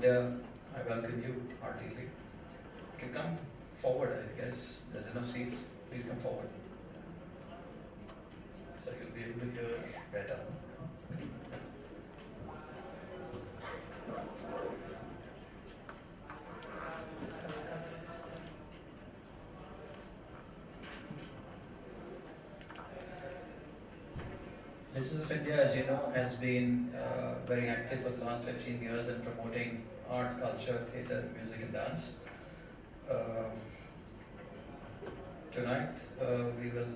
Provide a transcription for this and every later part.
India, I welcome you heartily. You can come forward, I guess. There's enough seats. Please come forward. So you'll be able to hear better. Mysticism of India, as you know, has been very active for the last 15 years in promoting art, culture, theatre, music and dance. Tonight we will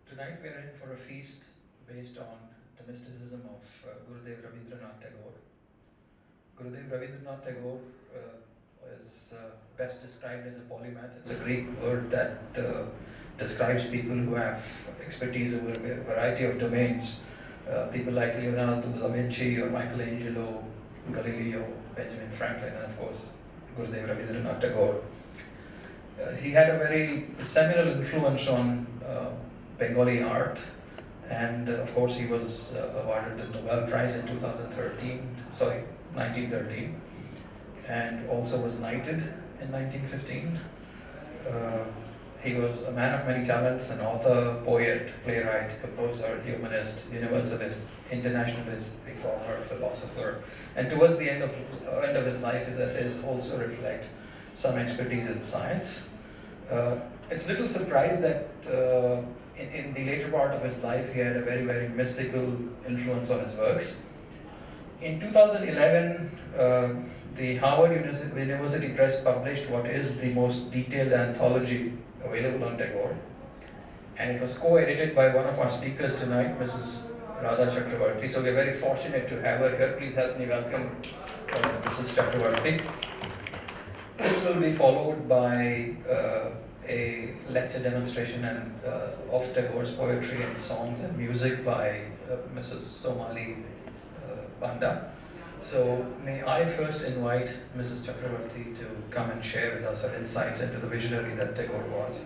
Tonight we are in for a feast based on the mysticism of Gurudev Rabindranath Tagore. Gurudev Rabindranath Tagore is best described as a polymath. It's a Greek word that describes people who have expertise over a variety of domains. People like Leonardo da Vinci or Michelangelo, Galileo, Benjamin Franklin, and of course Gurudev Rabindranath Tagore. He had a very seminal influence on Bengali art, and of course he was awarded the Nobel Prize in 1913, and also was knighted in 1915. He was a man of many talents, an author, poet, playwright, composer, humanist, universalist, internationalist, reformer, philosopher, and towards the end of his life, his essays also reflect some expertise in science. It's little surprise that in the later part of his life, he had a very, very mystical influence on his works. In 2011, the Harvard University Press published what is the most detailed anthology available on Tagore, and it was co-edited by one of our speakers tonight, Mrs. Radha Chakravarti. So we're very fortunate to have her here. Please help me welcome Mrs. Chakravarti. This will be followed by a lecture demonstration of Tagore's poetry and songs and music by Mrs. Somali Panda. So may I first invite Mrs. Chakravarti to come and share with us her insights into the visionary that Tagore was.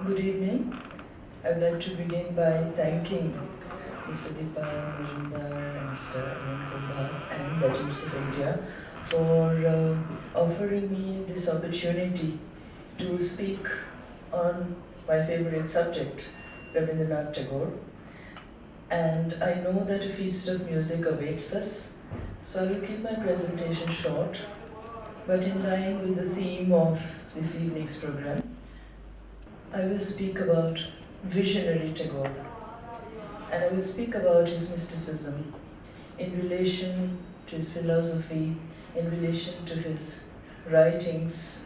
Good evening. I'd like to begin by thanking Mr. Deepa, Mr. Anand and the Youth of India for offering me this opportunity to speak on my favorite subject, Rabindranath Tagore. And I know that a feast of music awaits us, so I will keep my presentation short, but in line with the theme of this evening's program. I will speak about visionary Tagore, and I will speak about his mysticism in relation to his philosophy, in relation to his writings,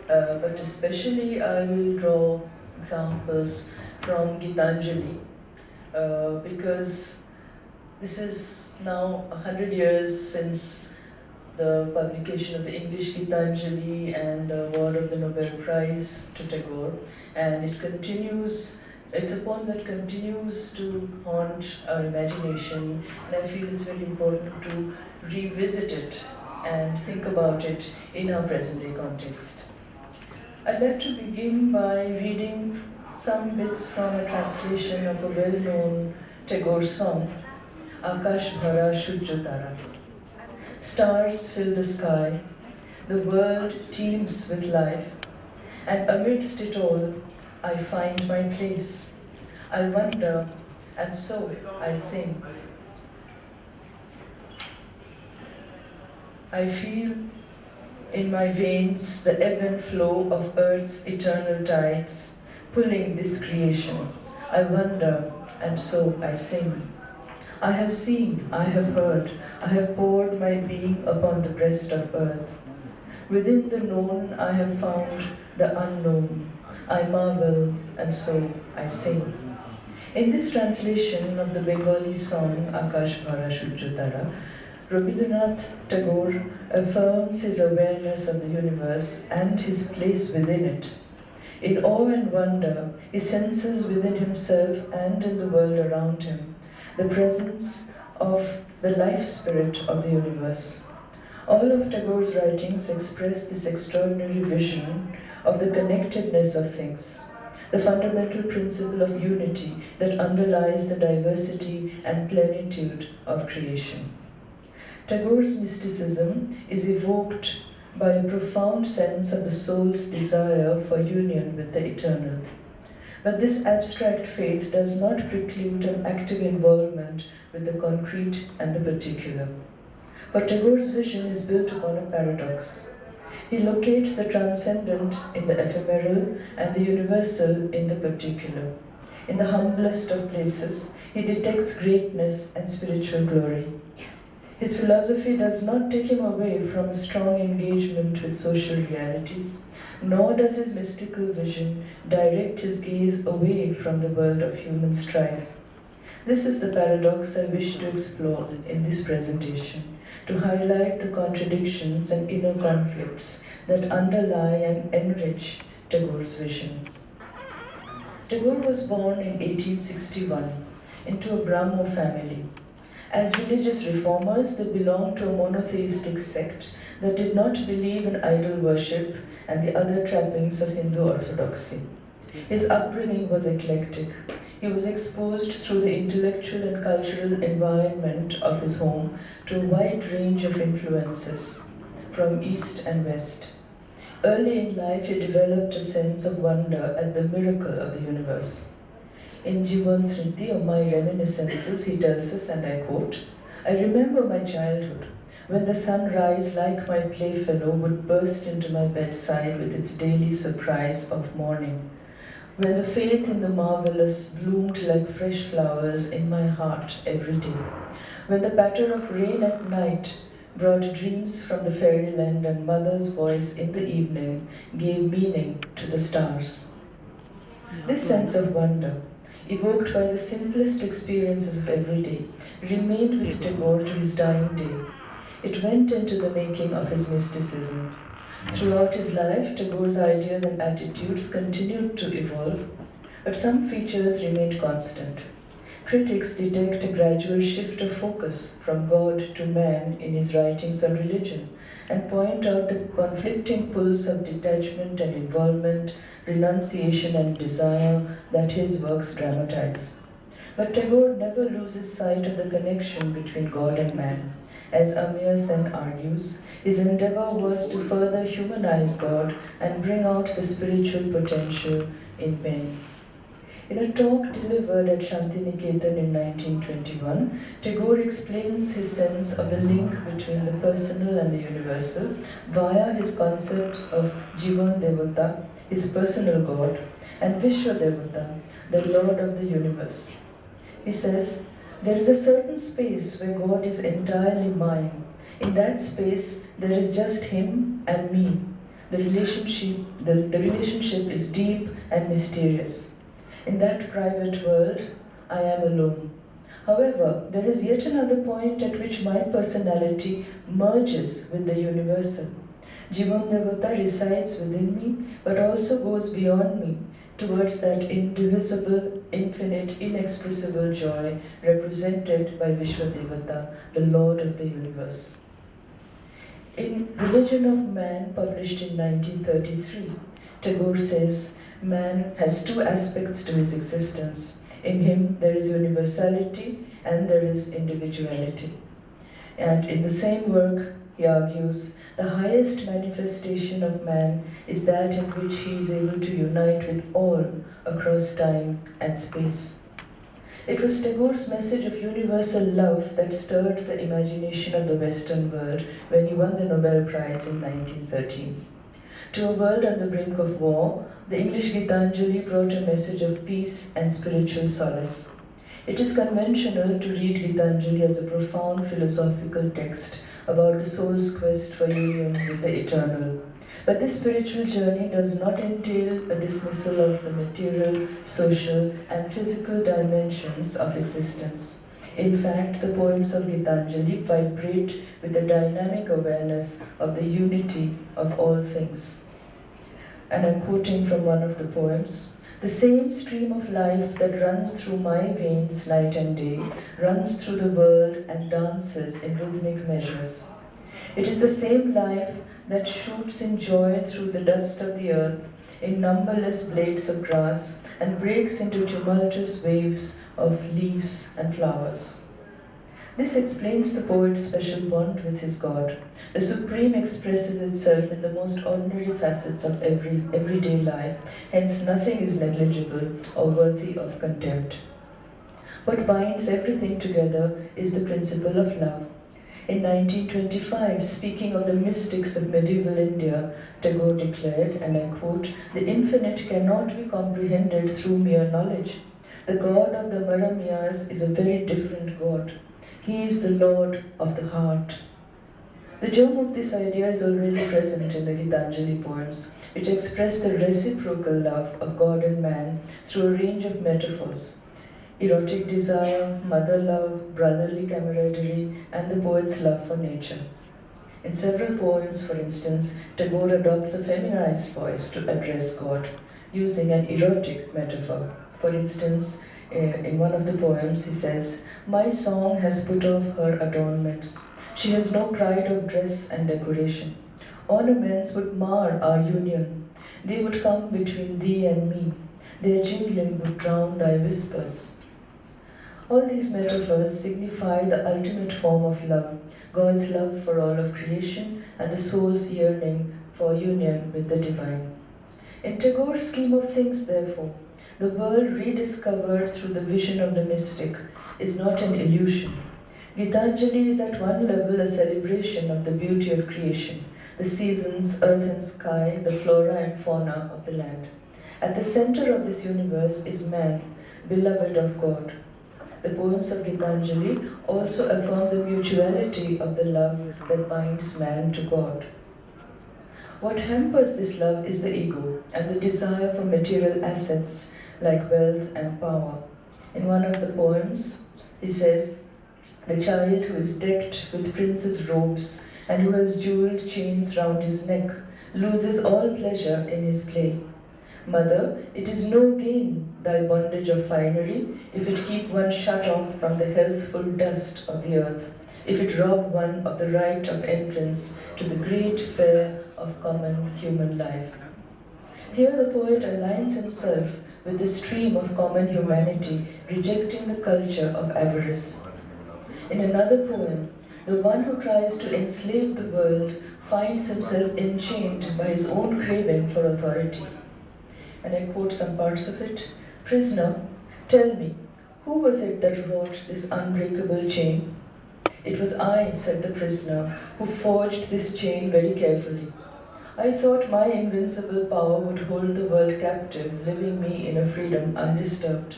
but especially I will draw examples from Gitanjali, because this is now 100 years since the publication of the English Gitanjali and the award of the Nobel Prize to Tagore, and it continues. It's a poem that continues to haunt our imagination, and I feel it's very important to revisit it and think about it in our present-day context. I'd like to begin by reading some bits from a translation of a well-known Tagore song, Akash Bhara Shujya Tara. Stars fill the sky, the world teems with life, and amidst it all, I find my place. I wonder, and so I sing. I feel in my veins the ebb and flow of Earth's eternal tides, pulling this creation. I wonder, and so I sing. I have seen, I have heard, I have poured my being upon the breast of earth. Within the known I have found the unknown. I marvel, and so I sing. In this translation of the Bengali song Akash Bhara Shuddhatara, Rabindranath Tagore affirms his awareness of the universe and his place within it. In awe and wonder, he senses within himself and in the world around him the presence of the life spirit of the universe. All of Tagore's writings express this extraordinary vision of the connectedness of things, the fundamental principle of unity that underlies the diversity and plenitude of creation. Tagore's mysticism is evoked by a profound sense of the soul's desire for union with the eternal. But this abstract faith does not preclude an active involvement with the concrete and the particular. For Tagore's vision is built upon a paradox. He locates the transcendent in the ephemeral and the universal in the particular. In the humblest of places, he detects greatness and spiritual glory. His philosophy does not take him away from a strong engagement with social realities, nor does his mystical vision direct his gaze away from the world of human strife. This is the paradox I wish to explore in this presentation, to highlight the contradictions and inner conflicts that underlie and enrich Tagore's vision. Tagore was born in 1861 into a Brahmo family. As religious reformers, they belonged to a monotheistic sect that did not believe in idol worship and the other trappings of Hindu orthodoxy. His upbringing was eclectic. He was exposed through the intellectual and cultural environment of his home to a wide range of influences from East and West. Early in life, he developed a sense of wonder at the miracle of the universe. In Jivan Smriti, of my reminiscences, he tells us, and I quote, "I remember my childhood, when the sunrise, like my playfellow, would burst into my bedside with its daily surprise of morning, when the faith in the marvelous bloomed like fresh flowers in my heart every day, when the patter of rain at night brought dreams from the fairyland and mother's voice in the evening gave meaning to the stars." This sense of wonder, evoked by the simplest experiences of every day, remained with Tagore to his dying day. It went into the making of his mysticism. Throughout his life, Tagore's ideas and attitudes continued to evolve, but some features remained constant. Critics detect a gradual shift of focus from God to man in his writings on religion, and point out the conflicting pulls of detachment and involvement, renunciation and desire that his works dramatize. But Tagore never loses sight of the connection between God and man. As Amir Sen argues, his endeavor was to further humanize God and bring out the spiritual potential in men. In a talk delivered at Shantiniketan in 1921, Tagore explains his sense of the link between the personal and the universal via his concepts of Jivan Devata, his personal God, and Vishwa Devata, the Lord of the universe. He says, "There is a certain space where God is entirely mine. In that space, there is just Him and me. The relationship is deep and mysterious. In that private world, I am alone. However, there is yet another point at which my personality merges with the universal. Jivan Devata resides within me, but also goes beyond me, towards that indivisible, infinite, inexpressible joy represented by Vishwadevata, the Lord of the universe." In Religion of Man, published in 1933, Tagore says, "Man has two aspects to his existence. In him there is universality and there is individuality." And in the same work, he argues, the highest manifestation of man is that in which he is able to unite with all across time and space. It was Tagore's message of universal love that stirred the imagination of the Western world when he won the Nobel Prize in 1913. To a world on the brink of war, the English Gitanjali brought a message of peace and spiritual solace. It is conventional to read Gitanjali as a profound philosophical text about the soul's quest for union with the eternal. But this spiritual journey does not entail a dismissal of the material, social, and physical dimensions of existence. In fact, the poems of Gitanjali vibrate with a dynamic awareness of the unity of all things. And I'm quoting from one of the poems. The same stream of life that runs through my veins night and day runs through the world and dances in rhythmic measures. It is the same life that shoots in joy through the dust of the earth in numberless blades of grass and breaks into tumultuous waves of leaves and flowers. This explains the poet's special bond with his God. The Supreme expresses itself in the most ordinary facets of everyday life, hence nothing is negligible or worthy of contempt. What binds everything together is the principle of love. In 1925, speaking of the mystics of medieval India, Tagore declared, and I quote, "The infinite cannot be comprehended through mere knowledge. The God of the Maramyas is a very different God. He is the Lord of the heart." The germ of this idea is already present in the Gitanjali poems, which express the reciprocal love of God and man through a range of metaphors. Erotic desire, mother love, brotherly camaraderie, and the poet's love for nature. In several poems, for instance, Tagore adopts a feminized voice to address God, using an erotic metaphor. For instance, in one of the poems, he says, "My song has put off her adornments. She has no pride of dress and decoration. Ornaments would mar our union. They would come between thee and me. Their jingling would drown thy whispers." All these metaphors signify the ultimate form of love, God's love for all of creation and the soul's yearning for union with the divine. In Tagore's scheme of things, therefore, the world rediscovered through the vision of the mystic is not an illusion. Gitanjali is at one level a celebration of the beauty of creation, the seasons, earth and sky, the flora and fauna of the land. At the center of this universe is man, beloved of God. The poems of Gitanjali also affirm the mutuality of the love that binds man to God. What hampers this love is the ego and the desire for material assets like wealth and power. In one of the poems, he says, "The child who is decked with prince's robes and who has jeweled chains round his neck loses all pleasure in his play. Mother, it is no gain, thy bondage of finery, if it keep one shut off from the healthful dust of the earth, if it rob one of the right of entrance to the great fair of common human life." Here the poet aligns himself with the stream of common humanity, rejecting the culture of avarice. In another poem, the one who tries to enslave the world finds himself enchained by his own craving for authority. And I quote some parts of it. "Prisoner, tell me, who was it that wrought this unbreakable chain?" "It was I," said the prisoner, "who forged this chain very carefully. I thought my invincible power would hold the world captive, leaving me in a freedom undisturbed.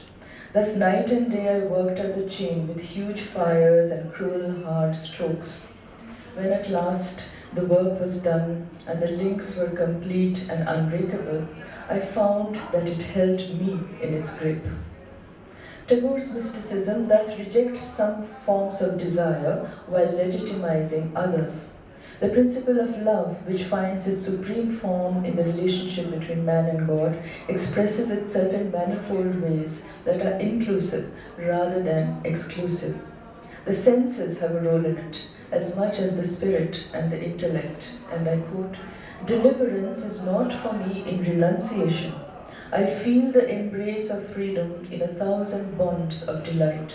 Thus night and day I worked at the chain with huge fires and cruel hard strokes. When at last the work was done and the links were complete and unbreakable, I found that it held me in its grip." Tagore's mysticism thus rejects some forms of desire while legitimizing others. The principle of love, which finds its supreme form in the relationship between man and God, expresses itself in manifold ways that are inclusive rather than exclusive. The senses have a role in it, as much as the spirit and the intellect. And I quote, "Deliverance is not for me in renunciation. I feel the embrace of freedom in 1,000 bonds of delight.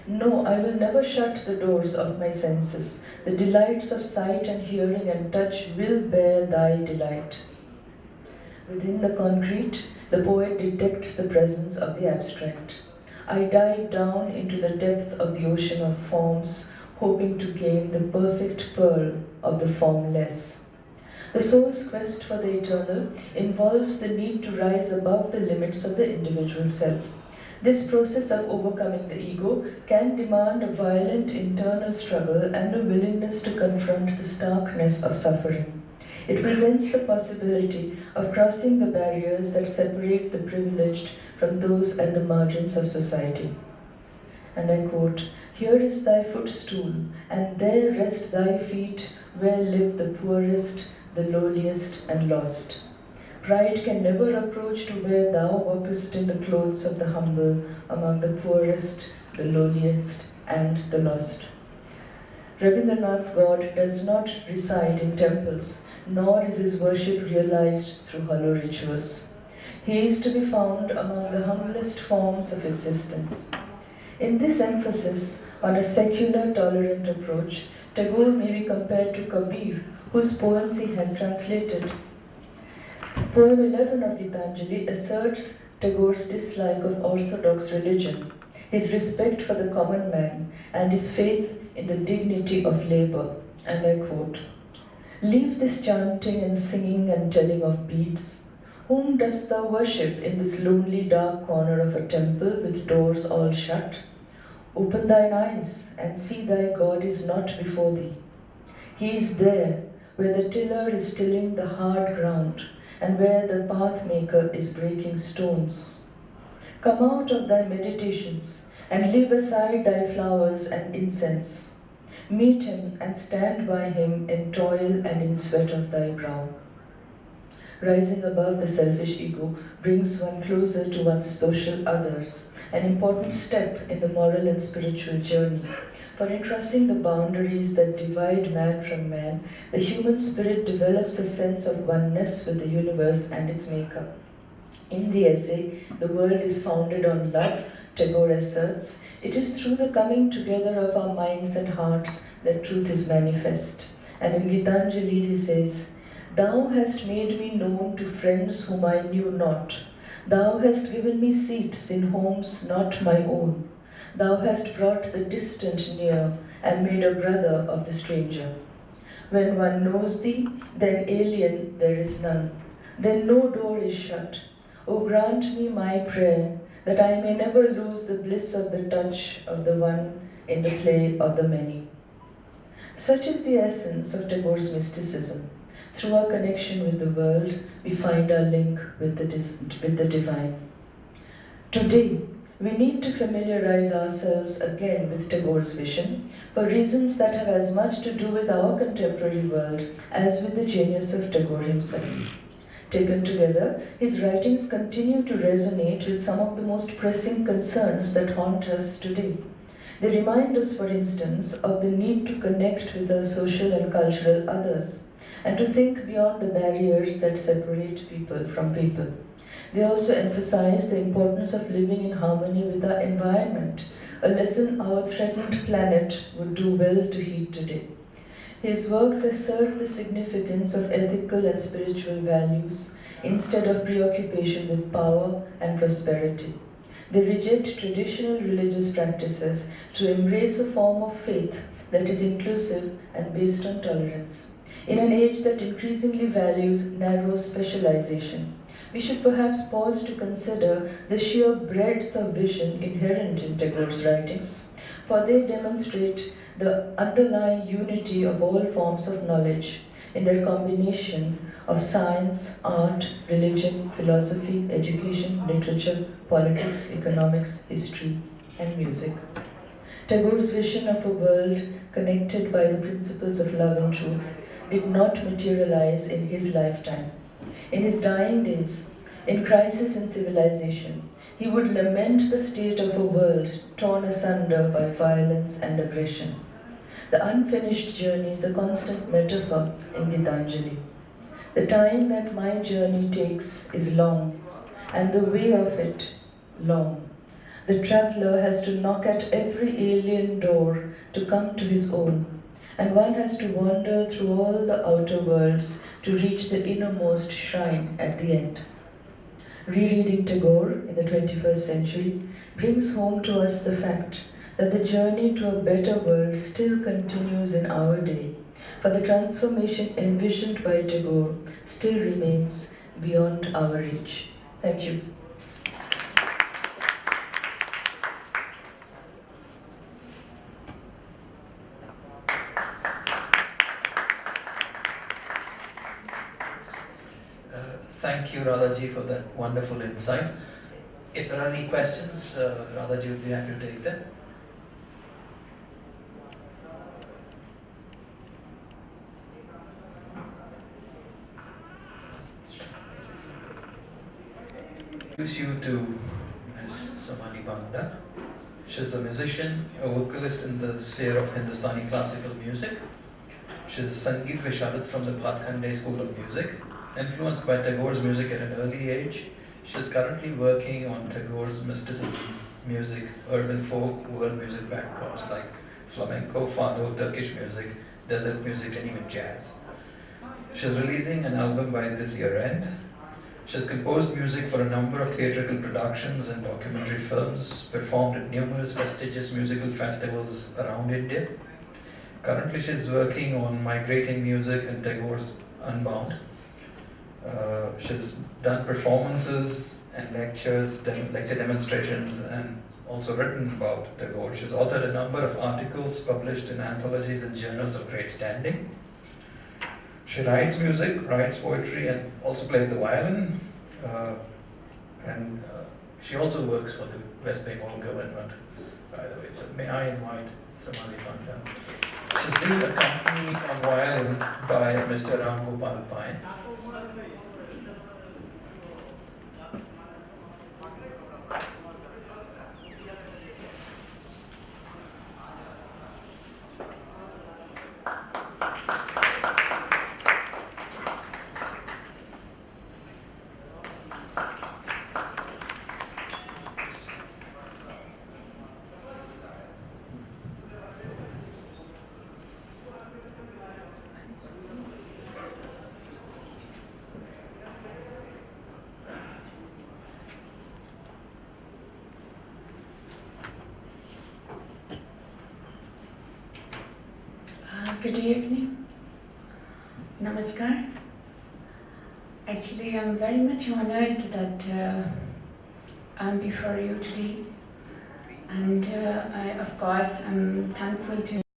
No, I will never shut the doors of my senses. The delights of sight and hearing and touch will bear thy delight." Within the concrete, the poet detects the presence of the abstract. I dive down into the depth of the ocean of forms, hoping to gain the perfect pearl of the formless. The soul's quest for the eternal involves the need to rise above the limits of the individual self. This process of overcoming the ego can demand a violent internal struggle and a willingness to confront the starkness of suffering. It presents the possibility of crossing the barriers that separate the privileged from those at the margins of society. And I quote, "Here is thy footstool, and there rest thy feet, where live the poorest, the lowliest, and lost. Pride can never approach to where thou walkest in the clothes of the humble, among the poorest, the lowliest, and the lost." Rabindranath's God does not reside in temples, nor is his worship realized through hollow rituals. He is to be found among the humblest forms of existence. In this emphasis on a secular, tolerant approach, Tagore may be compared to Kabir, whose poems he had translated. Poem 11 of Gitanjali asserts Tagore's dislike of orthodox religion, his respect for the common man, and his faith in the dignity of labor. And I quote, "Leave this chanting and singing and telling of beads. Whom dost thou worship in this lonely dark corner of a temple with doors all shut? Open thine eyes and see thy God is not before thee. He is there where the tiller is tilling the hard ground and where the pathmaker is breaking stones. Come out of thy meditations and leave aside thy flowers and incense. Meet him and stand by him in toil and in sweat of thy brow." Rising above the selfish ego brings one closer to one's social others, an important step in the moral and spiritual journey. For in crossing the boundaries that divide man from man, the human spirit develops a sense of oneness with the universe and its maker. In the essay, "The World is Founded on Love," Tagore asserts, "it is through the coming together of our minds and hearts that truth is manifest." And in Gitanjali he says, "Thou hast made me known to friends whom I knew not. Thou hast given me seats in homes not my own. Thou hast brought the distant near and made a brother of the stranger. When one knows thee, then alien there is none. Then no door is shut. O grant me my prayer, that I may never lose the bliss of the touch of the one in the play of the many." Such is the essence of Tagore's mysticism. Through our connection with the world, we find our link with the divine. Today, we need to familiarize ourselves again with Tagore's vision for reasons that have as much to do with our contemporary world as with the genius of Tagore himself. Taken together, his writings continue to resonate with some of the most pressing concerns that haunt us today. They remind us, for instance, of the need to connect with our social and cultural others, and to think beyond the barriers that separate people from people. They also emphasize the importance of living in harmony with our environment, a lesson our threatened planet would do well to heed today. His works assert the significance of ethical and spiritual values instead of preoccupation with power and prosperity. They reject traditional religious practices to embrace a form of faith that is inclusive and based on tolerance. In an age that increasingly values narrow specialization, we should perhaps pause to consider the sheer breadth of vision inherent in Tagore's writings, for they demonstrate the underlying unity of all forms of knowledge in their combination of science, art, religion, philosophy, education, literature, politics, economics, history, and music. Tagore's vision of a world connected by the principles of love and truth did not materialize in his lifetime. In his dying days, in crisis in civilization, he would lament the state of a world torn asunder by violence and aggression. The unfinished journey is a constant metaphor in Gitanjali. The time that my journey takes is long, and the way of it long. The traveler has to knock at every alien door to come to his own, and one has to wander through all the outer worlds to reach the innermost shrine at the end. Rereading Tagore in the 21st century brings home to us the fact that the journey to a better world still continues in our day, for the transformation envisioned by Tagore still remains beyond our reach. Thank you. Babaji for that wonderful insight. If there are any questions, Radhaji would be happy to take them. Introduce you to Ms. Somali Panda. She's a musician, a vocalist in the sphere of Hindustani classical music. She's a Sangeet Visharat from the Pathkhande School of Music. Influenced by Tagore's music at an early age, she is currently working on Tagore's mysticism music, urban folk, world music backdrops like flamenco, fado, Turkish music, desert music, and even jazz. She's releasing an album by this year end. She has composed music for a number of theatrical productions and documentary films, performed at numerous prestigious musical festivals around India. Currently, she is working on migrating music and Tagore's Unbound. She's done performances and lecture demonstrations, and also written about Tagore. She's authored a number of articles published in anthologies and journals of great standing. She writes music, writes poetry, and also plays the violin. And she also works for the West Bengal government, by the way. So may I invite Somali Panda. She's being accompanied on violin by Mr. Ram Gopal Pine. Good evening. Namaskar. Actually, I'm very much honored that I'm before you today. And of course, I'm thankful to